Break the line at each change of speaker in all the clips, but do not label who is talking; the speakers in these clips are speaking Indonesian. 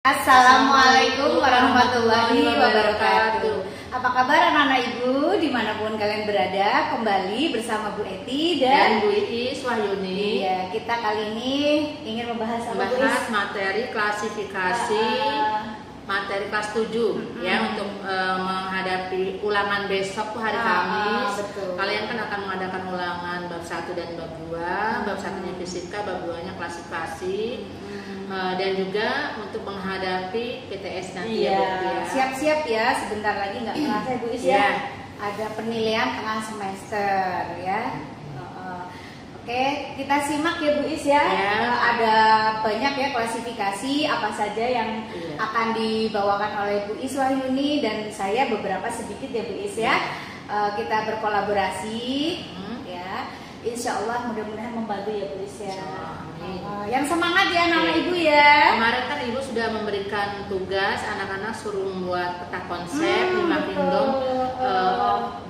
Assalamualaikum warahmatullahi wabarakatuh. Apa kabar anak-anak ibu dimanapun kalian berada? Kembali bersama Bu Eti dan
Bu Iis Wahyuni.
Iya, kita kali ini ingin membahas
materi klasifikasi materi kelas 7 ya, untuk menghadapi ulangan besok tuh hari Kamis.
Betul.
Kalian kan akan mengadakan ulangan bab 1 dan bab 2. Bab 1-nya fisika, bab 2-nya klasifikasi. Dan juga untuk menghadapi PTS nanti ya.
Siap-siap ya, sebentar lagi nggak kerasa Bu Is ya. Ada penilaian tengah semester ya. Oke, kita simak ya Bu Is ya. Ada banyak ya klasifikasi apa saja yang akan dibawakan oleh Bu Is Wahyuni dan saya beberapa sedikit ya Bu Is ya. Kita berkolaborasi ya. Insya Allah mudah-mudahan membantu ya Bu Is ya. Yang semangat ya anak-anak ibu ya.
Kemarin kan ibu sudah memberikan tugas anak-anak suruh membuat peta konsep 5 kingdom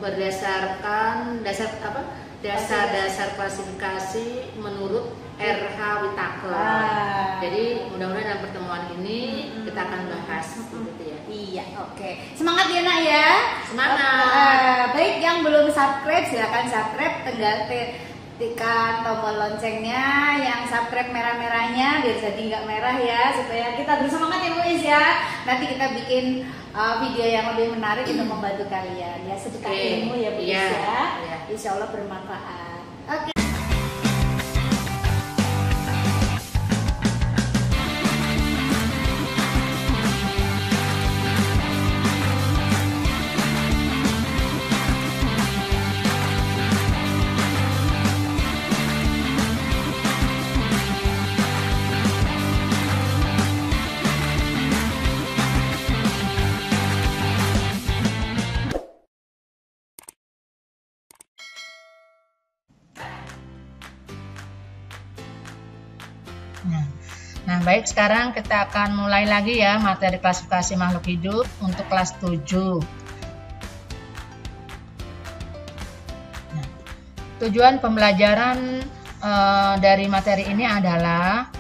berdasarkan dasar klasifikasi menurut RH Whittaker. Jadi mudah-mudahan dalam pertemuan ini kita akan bahas gitu ya.
Iya, oke. Semangat ya nak ya.
Semangat.
Baik, yang belum subscribe silakan subscribe, tinggal tekan tombol loncengnya yang subscribe merah-merahnya biar jadi nggak merah ya, supaya kita bersemangat ya Bu Is ya. Nanti kita bikin video yang lebih menarik untuk membantu kalian ya, sedekah ilmu ya Bu Is ya. Insya Allah bermanfaat. Oke.
Nah, baik, sekarang kita akan mulai lagi ya materi klasifikasi makhluk hidup untuk kelas 7. Nah, tujuan pembelajaran dari materi ini adalah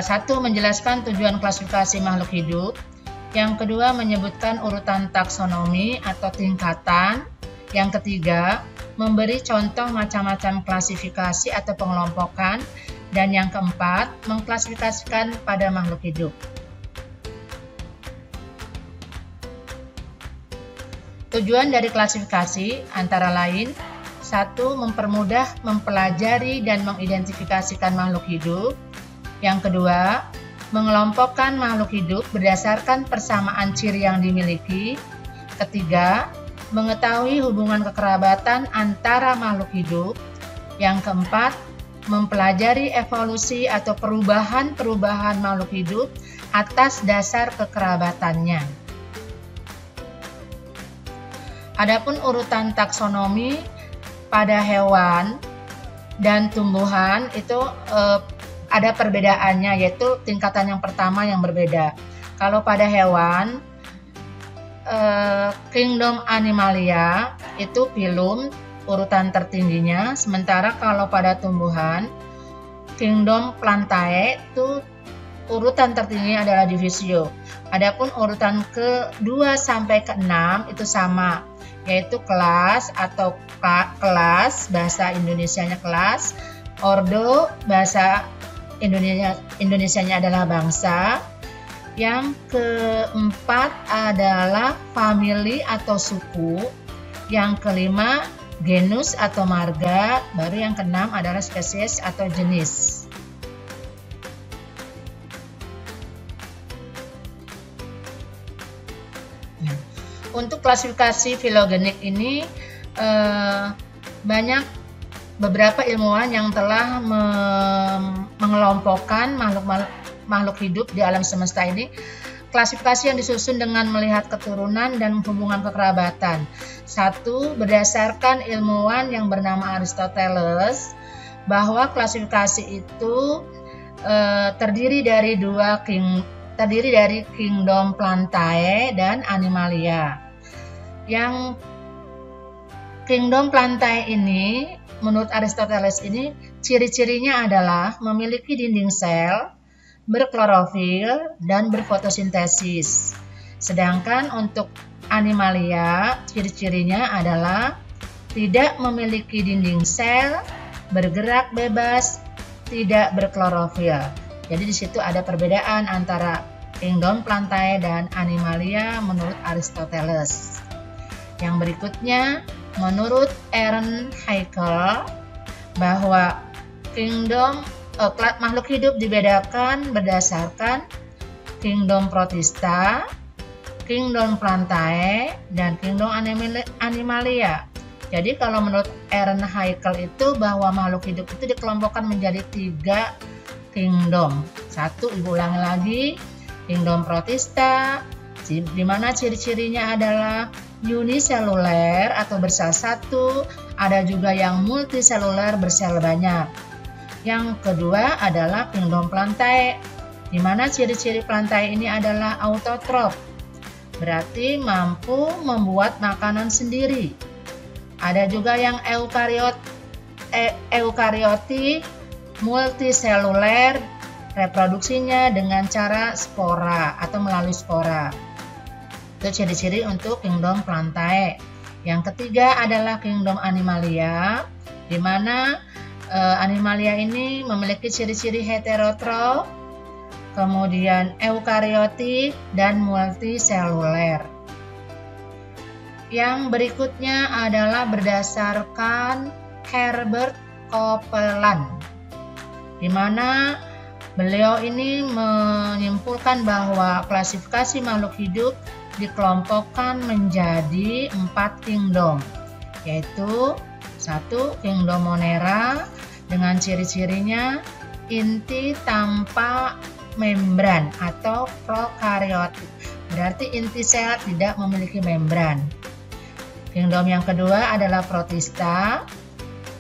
satu, menjelaskan tujuan klasifikasi makhluk hidup. Yang kedua, menyebutkan urutan taksonomi atau tingkatan. Yang ketiga, memberi contoh macam-macam klasifikasi atau pengelompokan. Dan yang keempat, mengklasifikasikan pada makhluk hidup. Tujuan dari klasifikasi antara lain: 1. Mempermudah mempelajari dan mengidentifikasikan makhluk hidup. Yang kedua, mengelompokkan makhluk hidup berdasarkan persamaan ciri yang dimiliki. Ketiga, mengetahui hubungan kekerabatan antara makhluk hidup. Yang keempat, mempelajari evolusi atau perubahan-perubahan makhluk hidup atas dasar kekerabatannya. Adapun urutan taksonomi pada hewan dan tumbuhan itu ada perbedaannya, yaitu tingkatan yang pertama yang berbeda. Kalau pada hewan, kingdom Animalia itu phylum urutan tertingginya, sementara kalau pada tumbuhan, kingdom Plantae itu urutan tertingginya adalah divisio. Adapun urutan ke-2 sampai ke-6 itu sama, yaitu kelas atau kelas, bahasa Indonesianya kelas, ordo, bahasa Indonesianya adalah bangsa. Yang keempat adalah family atau suku. Yang kelima genus atau marga, baru yang keenam adalah spesies atau jenis. Nah, untuk klasifikasi filogenik ini banyak beberapa ilmuwan yang telah mengelompokkan makhluk hidup di alam semesta ini. Klasifikasi yang disusun dengan melihat keturunan dan hubungan kekerabatan. 1. Berdasarkan ilmuwan yang bernama Aristoteles, bahwa klasifikasi itu terdiri dari kingdom Plantae dan Animalia. Yang kingdom Plantae ini, menurut Aristoteles ini, ciri-cirinya adalah memiliki dinding sel berklorofil, dan berfotosintesis. Sedangkan untuk animalia, ciri-cirinya adalah tidak memiliki dinding sel, bergerak bebas, tidak berklorofil. Jadi di situ ada perbedaan antara kingdom Plantae dan animalia menurut Aristoteles. Yang berikutnya, menurut Aaron Haeckel, bahwa makhluk hidup dibedakan berdasarkan kingdom Protista, kingdom Plantae, dan kingdom animalia. Jadi kalau menurut Aaron Haeckel itu bahwa makhluk hidup itu dikelompokkan menjadi 3 kingdom. Satu, ibu ulangi lagi, kingdom Protista, di mana ciri-cirinya adalah uniseluler atau bersel satu, ada juga yang multiseluler bersel banyak. Yang kedua adalah kingdom Plantae, di mana ciri-ciri Plantae ini adalah autotrof, berarti mampu membuat makanan sendiri. Ada juga yang eukariotik, multiseluler, reproduksinya dengan cara spora atau melalui spora. Itu ciri-ciri untuk kingdom Plantae. Yang ketiga adalah kingdom animalia, di mana animalia ini memiliki ciri-ciri heterotrof, kemudian eukariotik, dan multiseluler. Yang berikutnya adalah berdasarkan Herbert Copeland, di mana beliau ini menyimpulkan bahwa klasifikasi makhluk hidup dikelompokkan menjadi 4 kingdom, yaitu 1. Kingdom Monera dengan ciri-cirinya inti tanpa membran atau prokaryotik, berarti inti sel tidak memiliki membran. Kingdom yang kedua adalah Protista.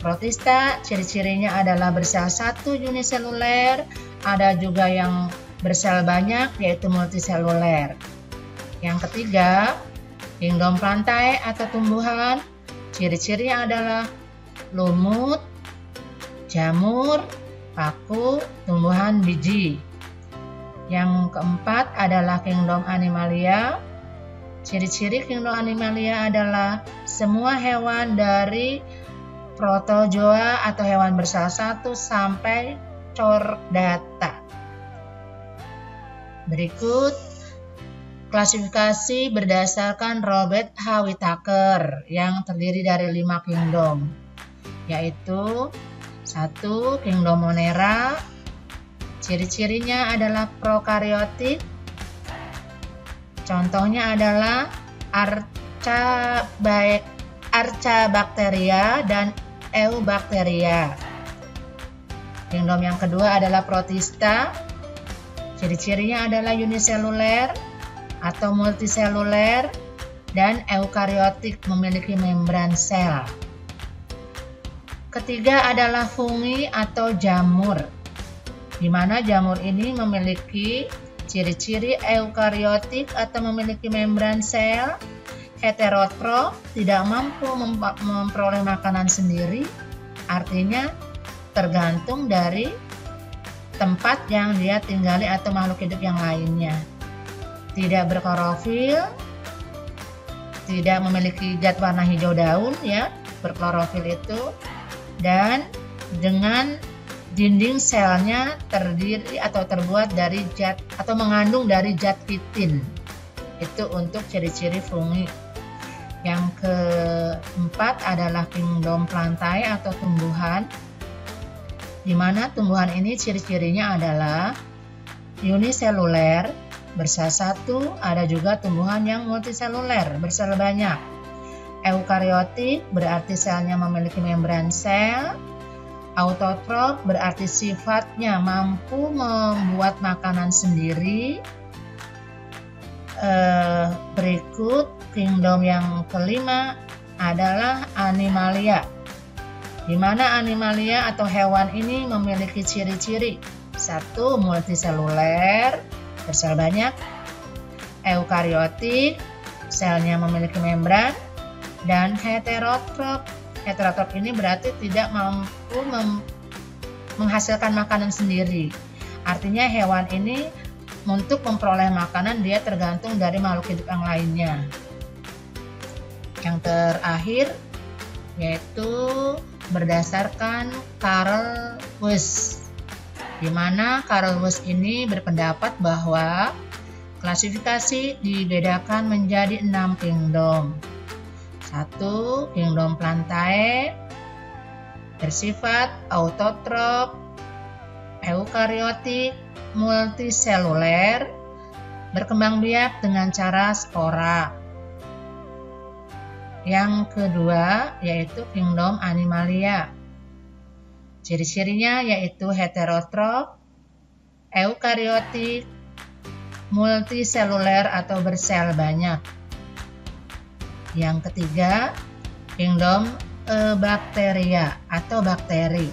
Protista ciri-cirinya adalah bersel satu uniseluler, ada juga yang bersel banyak yaitu multiseluler. Yang ketiga, kingdom Plantae atau tumbuhan, ciri-cirinya adalah lumut, jamur, paku, tumbuhan biji. Yang keempat adalah kingdom Animalia. Ciri-ciri kingdom Animalia adalah semua hewan dari protozoa atau hewan bersel satu sampai chordata. Berikut klasifikasi berdasarkan Robert H. Whittaker yang terdiri dari 5 kingdom, yaitu 1. Kingdom Monera. Ciri-cirinya adalah prokaryotik. Contohnya adalah Archabacteria dan Eubacteria. Kingdom yang kedua adalah Protista. Ciri-cirinya adalah uniseluler atau multiseluler dan eukariotik, memiliki membran sel. Ketiga adalah fungi atau jamur, di mana jamur ini memiliki ciri-ciri eukariotik atau memiliki membran sel, heterotrof, tidak mampu memperoleh makanan sendiri, artinya tergantung dari tempat yang dia tinggali atau makhluk hidup yang lainnya. Tidak berklorofil, tidak memiliki zat warna hijau daun ya, berklorofil itu, dan dengan dinding selnya terdiri atau terbuat dari zat atau mengandung dari zat kitin. Itu untuk ciri-ciri fungi. Yang keempat adalah kingdom Plantae atau tumbuhan, di mana tumbuhan ini ciri-cirinya adalah uniseluler, bersel satu, ada juga tumbuhan yang multiseluler, bersel banyak. Eukariotik berarti selnya memiliki membran sel. Autotrof berarti sifatnya mampu membuat makanan sendiri. Berikut kingdom yang kelima adalah Animalia, di mana Animalia atau hewan ini memiliki ciri-ciri 1. Multiseluler, bersel banyak. Eukariotik, selnya memiliki membran. Dan heterotrof. Heterotrof ini berarti tidak mampu menghasilkan makanan sendiri. Artinya hewan ini untuk memperoleh makanan dia tergantung dari makhluk hidup yang lainnya. Yang terakhir yaitu berdasarkan Carl Woese, di mana Carl Woese ini berpendapat bahwa klasifikasi dibedakan menjadi 6 kingdom. 1. Kingdom Plantae, bersifat autotrof, eukariotik, multiseluler, berkembang biak dengan cara spora. Yang kedua yaitu kingdom Animalia. Ciri-cirinya yaitu heterotrof, eukariotik, multiseluler atau bersel banyak. Yang ketiga, kingdom Eubacteria atau bakteri.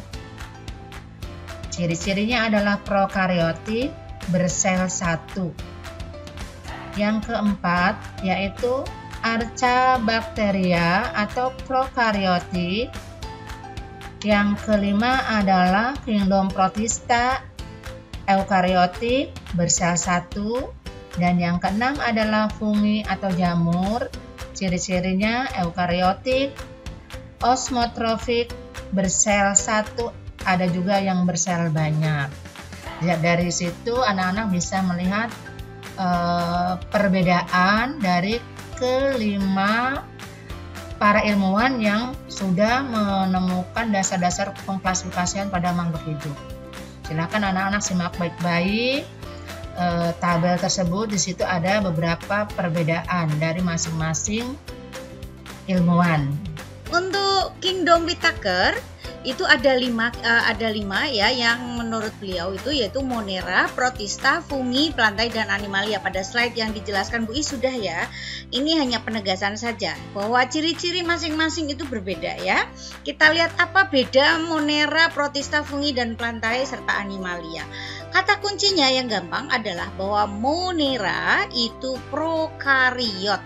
Ciri-cirinya adalah prokariotik, bersel 1. Yang keempat yaitu Archabacteria atau prokariotik. Yang kelima adalah kingdom Protista, eukariotik, bersel 1. Dan yang keenam adalah fungi atau jamur. Ciri-cirinya eukariotik, osmotrofik, bersel 1, ada juga yang bersel banyak. Dari situ anak-anak bisa melihat perbedaan dari kelima para ilmuwan yang sudah menemukan dasar-dasar pengklasifikasian pada makhluk hidup. Silakan anak-anak simak baik-baik tabel tersebut. Di situ ada beberapa perbedaan dari masing-masing ilmuwan.
Untuk Kingdom Whittaker itu ada lima ya yang menurut beliau itu yaitu Monera, Protista, Fungi, Plantae, dan Animalia. Pada slide yang dijelaskan Bu I sudah ya. Ini hanya penegasan saja bahwa ciri-ciri masing-masing itu berbeda ya. Kita lihat apa beda Monera, Protista, Fungi, dan Plantae serta Animalia. Kata kuncinya yang gampang adalah bahwa Monera itu prokariot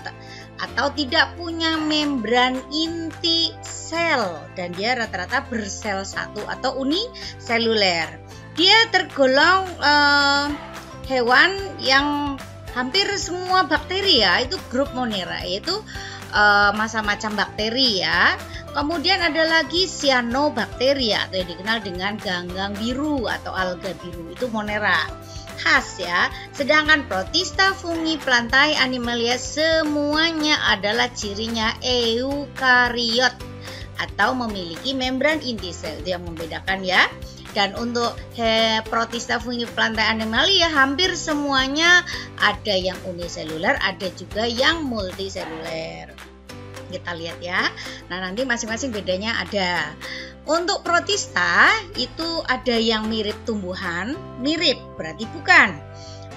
atau tidak punya membran inti sel dan dia rata-rata bersel 1 atau uniseluler. Dia tergolong hewan yang hampir semua bakteri ya, itu grup Monera, yaitu macam-macam bakteri ya. Kemudian ada lagi cyanobacteria atau yang dikenal dengan ganggang biru atau alga biru, itu Monera khas ya. Sedangkan Protista, Fungi, Plantae, Animalia semuanya adalah cirinya eukariot atau memiliki membran inti sel. Itu yang membedakan ya. Dan untuk Protista, Fungi, Plantae, Animalia hampir semuanya ada yang uniseluler, ada juga yang multiseluler. Kita lihat ya. Nah, nanti masing-masing bedanya ada. Untuk Protista itu ada yang mirip tumbuhan, mirip berarti bukan.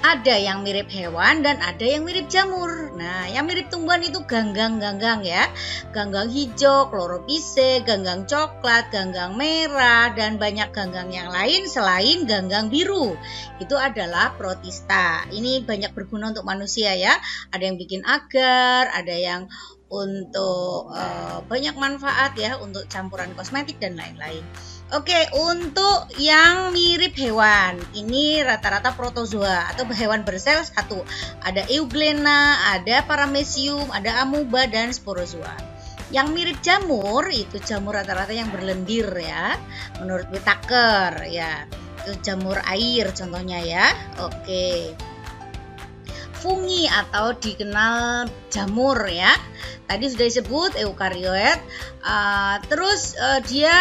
Ada yang mirip hewan dan ada yang mirip jamur. Nah, yang mirip tumbuhan itu ganggang-ganggang ya. Ganggang hijau, chlorophyce, ganggang coklat, ganggang merah, dan banyak ganggang yang lain selain ganggang biru. Itu adalah Protista. Ini banyak berguna untuk manusia ya. Ada yang bikin agar, ada yang untuk banyak manfaat ya, untuk campuran kosmetik dan lain-lain. Oke, untuk yang mirip hewan, ini rata-rata protozoa atau hewan bersel 1. Ada Euglena, ada Paramecium, ada amuba dan sporozoa. Yang mirip jamur, itu jamur rata-rata yang berlendir ya, menurut Whittaker ya. Itu jamur air contohnya ya. Oke. Fungi atau dikenal jamur ya. Tadi sudah disebut eukariot. Terus dia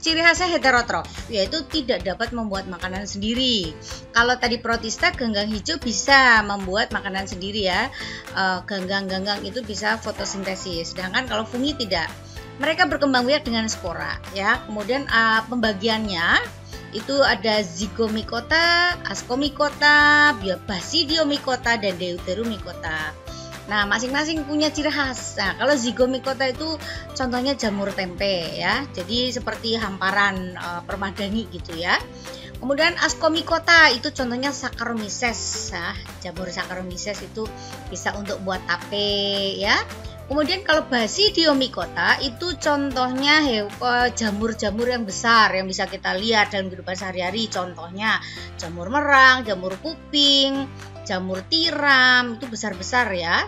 ciri khasnya heterotrof, yaitu tidak dapat membuat makanan sendiri. Kalau tadi Protista, ganggang hijau bisa membuat makanan sendiri ya. Ganggang-ganggang itu bisa fotosintesis. Sedangkan kalau fungi tidak. Mereka berkembang biak dengan spora ya. Kemudian pembagiannya itu ada zygomicota, ascomicota, basidiomicota, dan deuteromicota. Nah, masing-masing punya ciri khas. Nah, kalau zygomicota itu contohnya jamur tempe ya. Jadi seperti hamparan permadani gitu ya. Kemudian ascomicota itu contohnya Saccharomyces ya. Jamur Saccharomyces itu bisa untuk buat tape ya. Kemudian kalau Basidiomycota itu contohnya jamur-jamur yang besar yang bisa kita lihat dalam kehidupan sehari-hari. Contohnya jamur merang, jamur kuping, jamur tiram, itu besar-besar ya.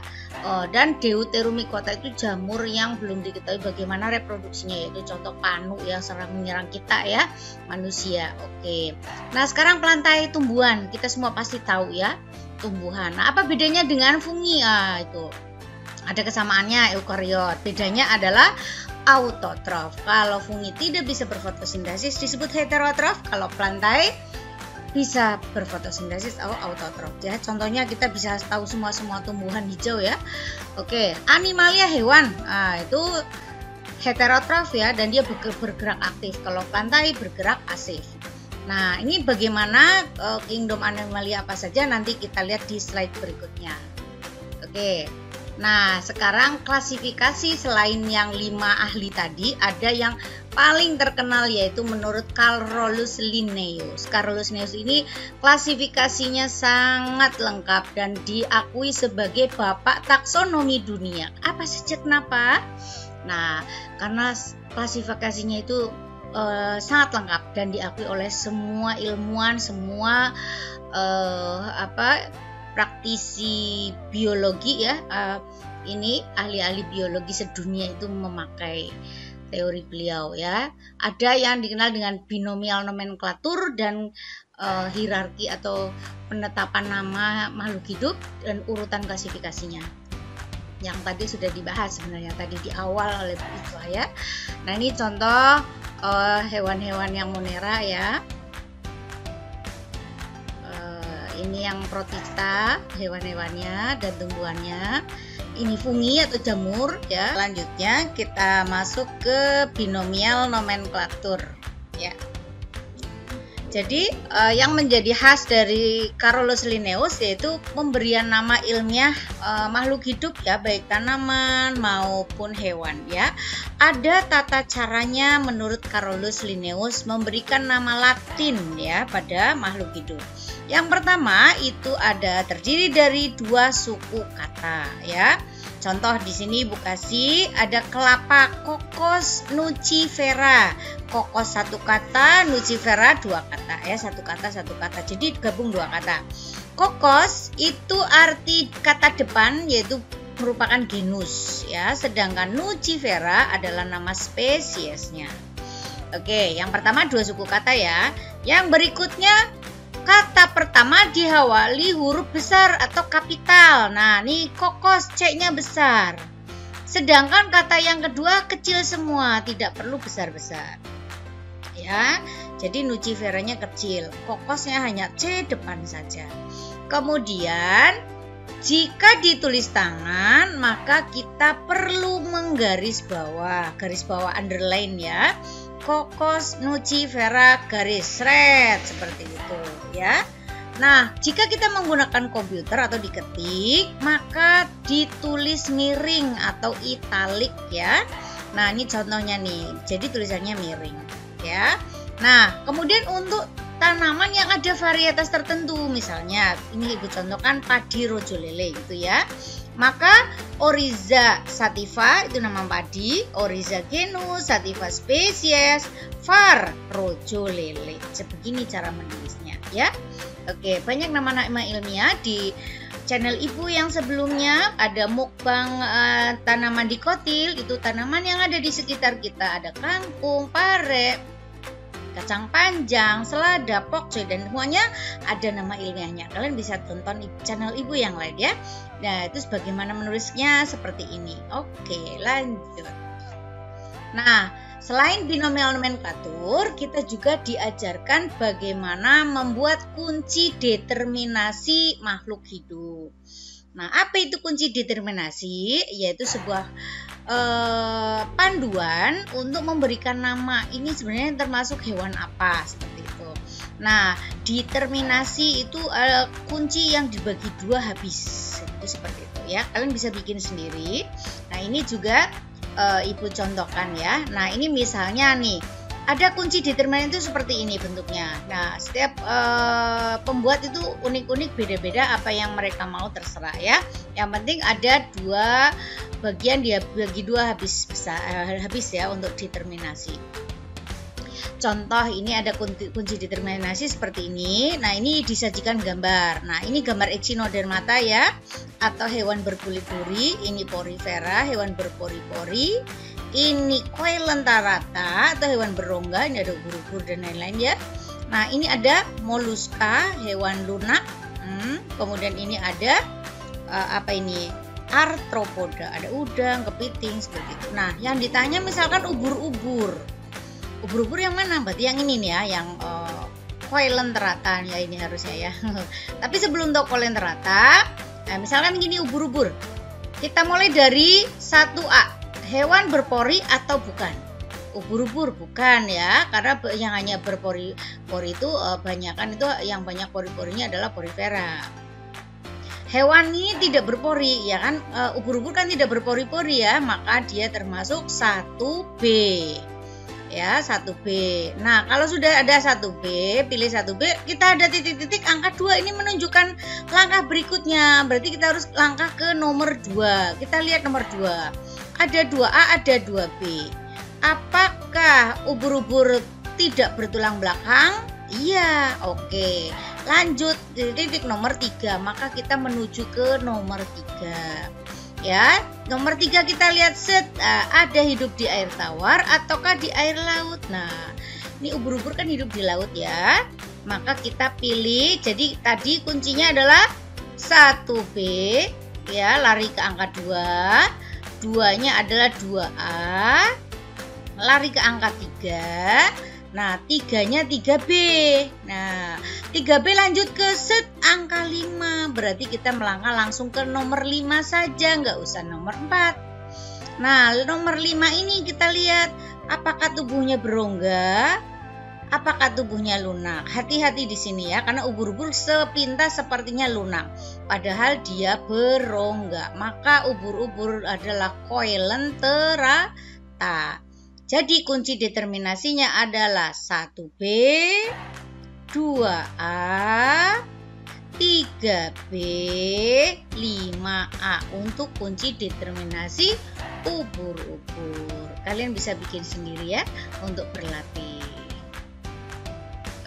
Dan Deuteromycota itu jamur yang belum diketahui bagaimana reproduksinya, yaitu contoh panu yang sering menyerang kita ya, manusia. Oke. Nah, sekarang pelantai tumbuhan, kita semua pasti tahu ya, tumbuhan. Nah, apa bedanya dengan fungi? Itu ada kesamaannya, eukariot. Bedanya adalah autotrof. Kalau fungi tidak bisa berfotosintesis disebut heterotrof. Kalau pelantai bisa berfotosintesis atau autotrof ya. Contohnya kita bisa tahu semua tumbuhan hijau ya. Oke, animalia hewan. Itu heterotrof ya, dan dia bergerak aktif. Kalau pelantai bergerak pasif. Nah, ini bagaimana kingdom animalia apa saja nanti kita lihat di slide berikutnya. Oke. Nah, sekarang klasifikasi selain yang 5 ahli tadi, ada yang paling terkenal yaitu menurut Carolus Linnaeus. Carolus Linnaeus ini klasifikasinya sangat lengkap dan diakui sebagai bapak taksonomi dunia. Apa saja kenapa? Nah, karena klasifikasinya itu sangat lengkap dan diakui oleh semua ilmuwan, semua praktisi biologi ya, ini ahli-ahli biologi sedunia itu memakai teori beliau ya. Ada yang dikenal dengan binomial nomenklatur dan hierarki atau penetapan nama makhluk hidup dan urutan klasifikasinya. Yang tadi sudah dibahas sebenarnya tadi di awal oleh Bu Iswa ya. Nah, ini contoh hewan-hewan yang monera ya. Ini yang protista, hewan-hewannya dan tumbuhannya. Ini fungi atau jamur ya. Selanjutnya kita masuk ke binomial nomenklatur ya. Jadi yang menjadi khas dari Carolus Linnaeus yaitu pemberian nama ilmiah makhluk hidup ya, baik tanaman maupun hewan ya. Ada tata caranya menurut Carolus Linnaeus memberikan nama Latin ya pada makhluk hidup. Yang pertama itu terdiri dari 2 suku kata ya. Contoh di sini Bu kasih ada kelapa Cocos nucifera. Cocos 1 kata, nucifera 2 kata ya, 1 kata. Jadi gabung 2 kata. Cocos itu arti kata depan yaitu merupakan genus ya, sedangkan nucifera adalah nama spesiesnya. Oke, yang pertama 2 suku kata ya. Yang berikutnya kata pertama diawali huruf besar atau kapital. Nah, ini Cocos C-nya besar. Sedangkan kata yang kedua kecil semua, tidak perlu besar-besar. Ya. Jadi nuciferanya kecil, Cocosnya hanya C depan saja. Kemudian jika ditulis tangan, maka kita perlu menggaris bawah, underline ya. Cocos nucifera garis red seperti itu ya. Nah, jika kita menggunakan komputer atau diketik, maka ditulis miring atau italik ya. Nah, ini contohnya nih. Jadi tulisannya miring ya. Nah, kemudian untuk tanaman yang ada varietas tertentu, misalnya ini Ibu contohkan padi rojo lele gitu ya. Maka Oryza sativa itu nama padi, Oryza genus, sativa spesies, var rojo lele. Sebegini cara menulisnya ya. Oke, banyak nama-nama ilmiah di channel Ibu yang sebelumnya. Ada mukbang tanaman dikotil, itu tanaman yang ada di sekitar kita. Ada kangkung, pare, kacang panjang, selada, pokcoy, dan semuanya ada nama ilmiahnya. Kalian bisa tonton channel Ibu yang lain ya. Nah, itu bagaimana menulisnya seperti ini. Oke, lanjut. Nah, selain binomial nomenklatur, kita juga diajarkan bagaimana membuat kunci determinasi makhluk hidup. Nah, apa itu kunci determinasi? Yaitu sebuah panduan untuk memberikan nama. Ini sebenarnya termasuk hewan apa, seperti itu. Nah, determinasi itu kunci yang dibagi 2 habis. Itu seperti itu ya. Kalian bisa bikin sendiri. Nah, ini juga Ibu contohkan ya. Nah, ini misalnya nih ada kunci determinan itu seperti ini bentuknya. Nah, setiap pembuat itu unik-unik, beda-beda apa yang mereka mau, terserah ya. Yang penting ada dua bagian, dia bagi dua habis ya untuk determinasi. Contoh ini ada kunci determinasi seperti ini. Nah, ini disajikan gambar. Nah, ini gambar Echinodermata ya, atau hewan berkulit duri. Ini Porifera, hewan berpori-pori. Ini Coelenterata atau hewan berongga. Ini ada ubur-ubur dan lain-lain ya. Nah, ini ada Mollusca, hewan lunak. Kemudian ini ada apa ini? Arthropoda, ada udang, kepiting seperti itu. Nah, yang ditanya misalkan ubur-ubur. Ubur-ubur yang mana? Berarti yang ini nih ya, yang Coelenterata ya ini harusnya ya. Tapi sebelum tahu Coelenterata, nah misalkan gini ubur-ubur. Kita mulai dari 1A. Hewan berpori atau bukan? Ubur-ubur bukan ya, karena yang hanya berpori-pori itu banyakan itu yang banyak pori-porinya adalah Porifera. Hewan ini tidak berpori ya kan, ubur-ubur kan tidak berpori-pori ya, maka dia termasuk 1B. Ya, 1B. Nah, kalau sudah ada 1B, pilih 1B, kita ada titik-titik angka 2, ini menunjukkan langkah berikutnya. Berarti kita harus langkah ke nomor 2. Kita lihat nomor 2. Ada 2A, ada 2B. Apakah ubur-ubur tidak bertulang belakang? Iya, oke. Lanjut titik nomor 3, maka kita menuju ke nomor 3. Ya, nomor 3 kita lihat ada hidup di air tawar ataukah di air laut. Nah, ini ubur-ubur kan hidup di laut ya. Maka kita pilih, jadi tadi kuncinya adalah 1B ya, lari ke angka 2. 2-nya adalah 2A, lari ke angka 3. Nah, 3-nya 3B. Nah, 3B lanjut ke angka 5. Berarti kita melangkah langsung ke nomor 5 saja, nggak usah nomor 4. Nah, nomor 5 ini kita lihat apakah tubuhnya berongga, apakah tubuhnya lunak. Hati-hati di sini ya, karena ubur-ubur sepintas sepertinya lunak, padahal dia berongga. Maka ubur-ubur adalah Coelenterata. Jadi kunci determinasinya adalah 1B, 2A, 3B, 5A untuk kunci determinasi ubur-ubur. Kalian bisa bikin sendiri ya untuk berlatih.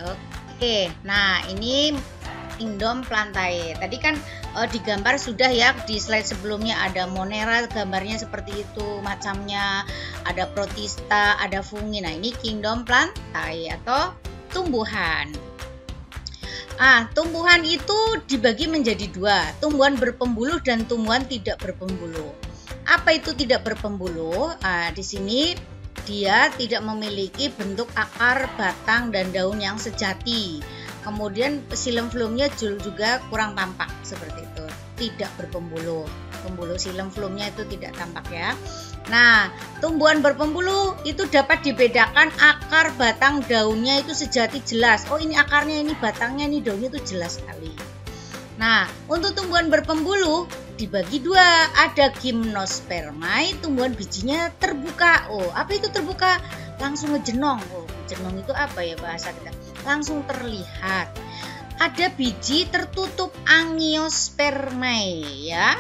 Oke, nah ini Kingdom Plantae. Tadi kan digambar sudah ya, di slide sebelumnya ada Monera, gambarnya seperti itu macamnya, ada Protista, ada fungi. Nah, ini Kingdom Plantae atau tumbuhan. Tumbuhan itu dibagi menjadi dua, tumbuhan berpembuluh dan tumbuhan tidak berpembuluh. Apa itu tidak berpembuluh? Di sini dia tidak memiliki bentuk akar, batang, dan daun yang sejati. Kemudian xilem-phloemnya juga kurang tampak seperti itu, tidak berpembuluh. Pembuluh xilem-phloemnya itu tidak tampak ya. Nah, tumbuhan berpembuluh itu dapat dibedakan akar, batang, daunnya itu sejati jelas. Oh, ini akarnya, ini batangnya, ini daunnya itu jelas sekali. Nah, untuk tumbuhan berpembuluh dibagi dua, ada Gymnospermae, tumbuhan bijinya terbuka. Oh, apa itu terbuka? Langsung ngejenong. Oh, jenong itu apa ya bahasa kita? Langsung terlihat. Ada biji tertutup, Angiospermae ya.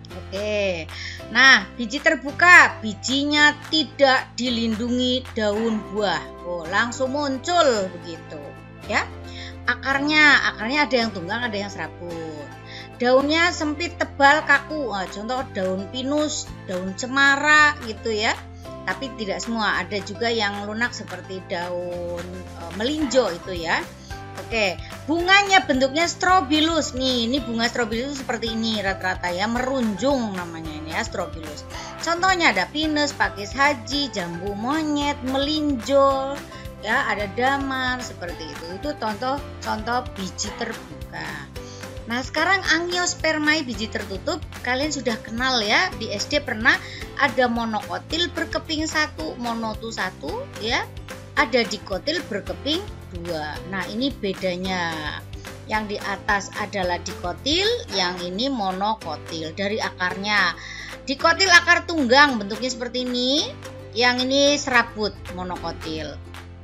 Oke. Nah, biji terbuka, bijinya tidak dilindungi daun buah. Oh, langsung muncul begitu ya. Akarnya ada yang tunggang, ada yang serabut. Daunnya sempit, tebal, kaku. Contoh daun pinus, daun cemara gitu ya. Tapi tidak semua, ada juga yang lunak seperti daun melinjo itu ya. Oke, bunganya bentuknya strobilus. Nih, ini bunga strobilus seperti ini rata-rata ya, merunjung namanya ini ya, strobilus. Contohnya ada pinus, pakis haji, jambu monyet, melinjo, ya, ada damar seperti itu. Itu contoh biji terbuka. Nah, sekarang Angiospermae biji tertutup, kalian sudah kenal ya, di SD pernah ada monokotil berkeping 1, monotu 1 ya. Ada dikotil berkeping 2. Nah, ini bedanya. Yang di atas adalah dikotil, yang ini monokotil dari akarnya. Dikotil akar tunggang bentuknya seperti ini, yang ini serabut monokotil.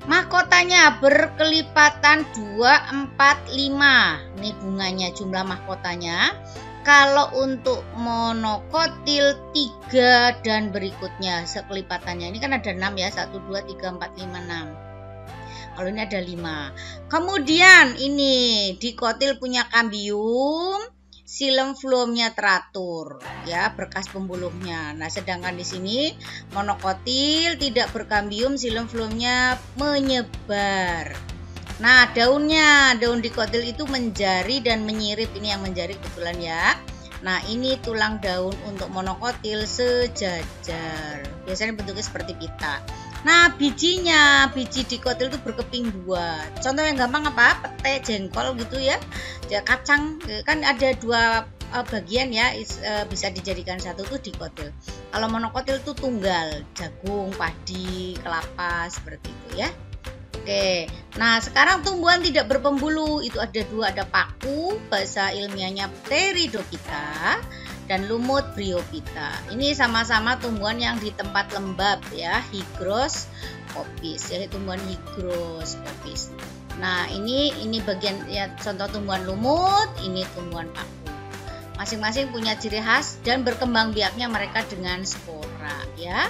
Mahkotanya berkelipatan 2, 4, 5. Ini bunganya, jumlah mahkotanya. Kalau untuk monokotil 3 dan berikutnya sekelipatannya. Ini kan ada 6 ya, 1, 2, 3, 4, 5, 6. Kalau ini ada 5. Kemudian ini dikotil punya kambium, silem flumnya teratur ya, berkas pembuluhnya. Nah, sedangkan di sini monokotil tidak berkambium, silem flumnya menyebar. Nah, daun dikotil itu menjari dan menyirip. Ini yang menjari kebetulan ya. Nah, ini tulang daun untuk monokotil sejajar. Biasanya bentuknya seperti pita. Nah, biji dikotil itu berkeping 2. Contoh yang gampang apa? Pete, jengkol gitu ya. Kacang kan ada 2 bagian ya, bisa dijadikan satu tuh dikotil. Kalau monokotil itu tunggal, jagung, padi, kelapa seperti itu ya. Oke, nah sekarang tumbuhan tidak berpembuluh itu ada 2, ada paku, bahasa ilmiahnya Pteridophyta, dan lumut Bryophyta. Ini sama-sama tumbuhan yang di tempat lembab ya, hygroscopis ya, tumbuhan hygroscopis. Nah ini bagian ya, contoh tumbuhan lumut, ini tumbuhan paku. Masing-masing punya ciri khas dan berkembang biaknya mereka dengan spora ya.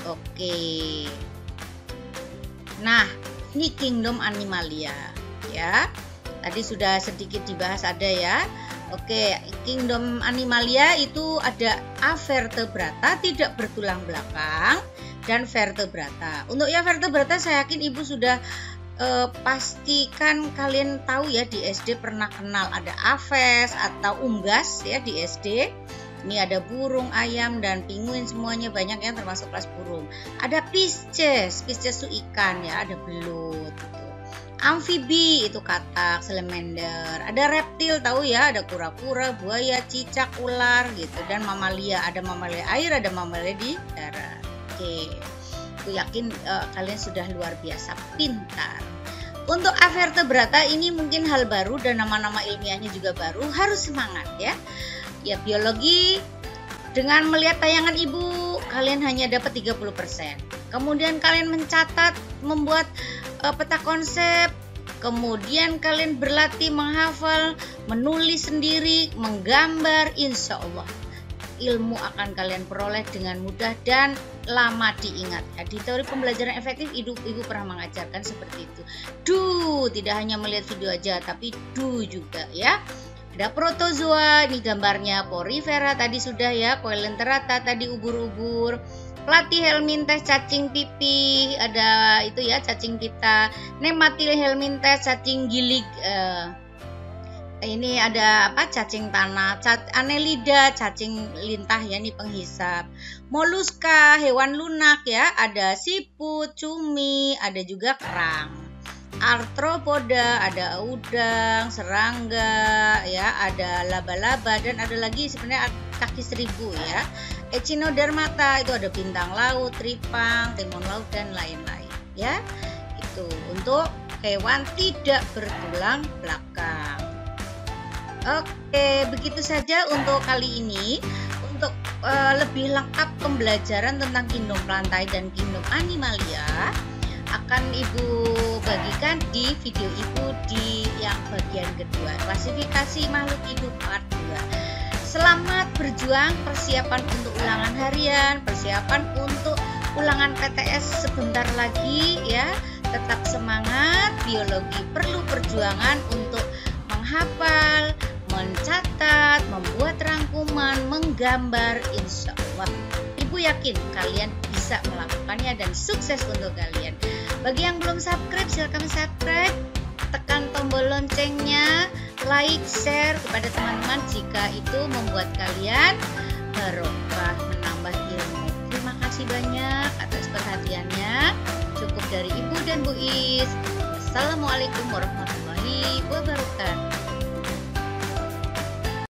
Oke. Nah, ini kingdom Animalia ya. Tadi sudah sedikit dibahas ada ya. Oke, kingdom Animalia itu ada avertebrata tidak bertulang belakang dan vertebrata. Untuk yang vertebrata saya yakin Ibu sudah pastikan kalian tahu ya, di SD pernah kenal ada aves atau unggas ya di SD. Ini ada burung, ayam, dan penguin, semuanya banyak yang termasuk kelas burung. Ada Pisces itu ikan ya, ada belut gitu. Amfibi itu katak, salamander. Ada reptil tahu ya, ada kura-kura, buaya, cicak, ular gitu. Dan mamalia, ada mamalia air, ada mamalia di darat. Oke, aku yakin kalian sudah luar biasa pintar. Untuk avertebrata ini mungkin hal baru dan nama-nama ilmiahnya juga baru, harus semangat ya. Ya, biologi dengan melihat tayangan Ibu kalian hanya dapat 30%. Kemudian kalian mencatat, membuat peta konsep, kemudian kalian berlatih menghafal, menulis sendiri, menggambar, insya Allah ilmu akan kalian peroleh dengan mudah dan lama diingat. Di teori pembelajaran efektif Ibu pernah mengajarkan seperti itu. Tidak hanya melihat video aja, tapi juga ya. Ada protozoa, ini gambarnya porifera tadi sudah ya, coelenterata tadi ubur-ubur, platyhelminthes cacing pipih, ada itu ya cacing pita, nematilhelminthes cacing gilig, ini ada apa cacing tanah, Annelida cacing lintah ya, ini penghisap, moluska hewan lunak ya, ada siput, cumi, ada juga kerang. Arthropoda, ada udang, serangga, ya, ada laba-laba, dan ada lagi sebenarnya kaki 1000 ya. Echinodermata itu ada bintang laut, tripang, timun laut, dan lain-lain ya. Itu untuk hewan tidak bertulang belakang. Oke, begitu saja untuk kali ini. Untuk lebih lengkap pembelajaran tentang kingdom plantae dan kingdom Animalia akan Ibu bagikan di video Ibu di yang bagian kedua, klasifikasi makhluk hidup part 2. Selamat berjuang, persiapan untuk ulangan harian, persiapan untuk ulangan PTS sebentar lagi ya. Tetap semangat, biologi perlu perjuangan untuk menghafal, mencatat, membuat rangkuman, menggambar, insya Allah. Ibu yakin kalian bisa melakukannya dan sukses untuk kalian. Bagi yang belum subscribe, silakan subscribe, tekan tombol loncengnya, like, share kepada teman-teman jika itu membuat kalian barokah, menambah ilmu. Terima kasih banyak atas perhatiannya. Cukup dari Ibu dan Bu Is. Wassalamualaikum warahmatullahi wabarakatuh.